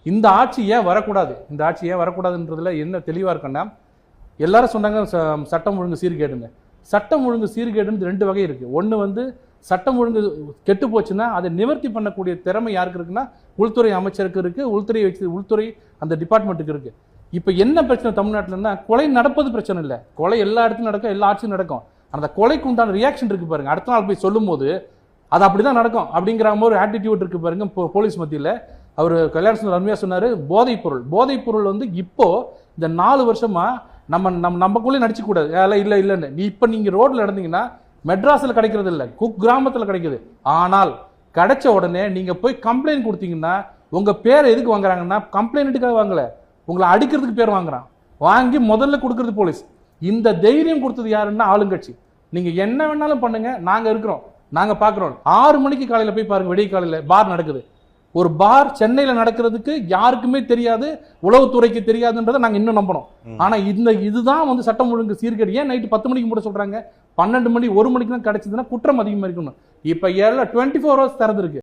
இந்த ஆட்சி ஏன் வரக்கூடாது, இந்த ஆட்சி ஏன் வரக்கூடாதுன்றதுல என்ன தெளிவாக இருக்குன்னா, எல்லாரும் சொன்னாங்க சட்டம் ஒழுங்கு சீர்கேடுன்னு. சட்டம் ஒழுங்கு சீர்கேடுன்னு 2 வகை இருக்குது. ஒன்று வந்து சட்டம் ஒழுங்கு கெட்டு போச்சுன்னா அதை நிவர்த்தி பண்ணக்கூடிய திறமை யாருக்கு இருக்குன்னா உள்துறை அமைச்சருக்கு இருக்குது, உள்துறை அந்த டிபார்ட்மெண்ட்டுக்கு இருக்குது. இப்போ என்ன பிரச்சனை தமிழ்நாட்டில்னா, கொலை நடப்பது பிரச்சனை இல்லை, கொலை எல்லா இடத்துலையும் நடக்கும், எல்லா ஆட்சியும் நடக்கும். அந்த கொலைக்கு உண்டான ரியாக்ஷன் இருக்குது பாருங்க, அடுத்த நாள் போய் சொல்லும் போது அது அப்படி தான் நடக்கும் அப்படிங்கிற ஒரு ஆட்டிடியூட் இருக்குது பாருங்க போலீஸ் மத்தியில். அவர் கல்யாணம் அருமையாக சொன்னார், போதைப்பொருள் வந்து இப்போ இந்த 4 வருஷமா நம்மக்குள்ளே நடிச்சுக்கூடாது, இல்லைன்னு. இப்போ நீங்கள் ரோட்டில் நடந்தீங்கன்னா மெட்ராஸில் கிடைக்கிறது இல்லை, குக் கிராமத்தில் கிடைக்குது. ஆனால் கிடைச்ச உடனே நீங்கள் போய் கம்ப்ளைண்ட் கொடுத்தீங்கன்னா உங்கள் பேரை எதுக்கு வாங்குறாங்கன்னா கம்ப்ளைண்ட்டுக்காக வாங்கலை, உங்களை அடிக்கிறதுக்கு பேர் வாங்குறான். வாங்கி முதல்ல கொடுக்கறது போலீஸ். இந்த தைரியம் கொடுத்தது யாருன்னா ஆளுங்கட்சி. நீங்கள் என்ன வேணாலும் பண்ணுங்க, நாங்கள் இருக்கிறோம், நாங்கள் பார்க்குறோம். 6 மணிக்கு காலையில் போய் பாருங்க, விடிய காலையில் பார் நடக்குது. ஒரு பார் சென்னையில் நடக்கிறதுக்கு யாருக்குமே தெரியாது, உளவுத்துறைக்கு தெரியாதுன்றதை நாங்கள் இன்னும் நம்பணும். ஆனால் இதுதான் வந்து சட்டம் ஒழுங்கு சீர்கேடு. ஏன் நைட்டு 10 மணிக்கு மூட சொல்கிறாங்க, 12 மணி 1 மணிக்கு தான் கிடைச்சதுன்னா குற்றம் அதிகமாக இருக்கணும். இப்போ 24 hours திறந்துருக்கு.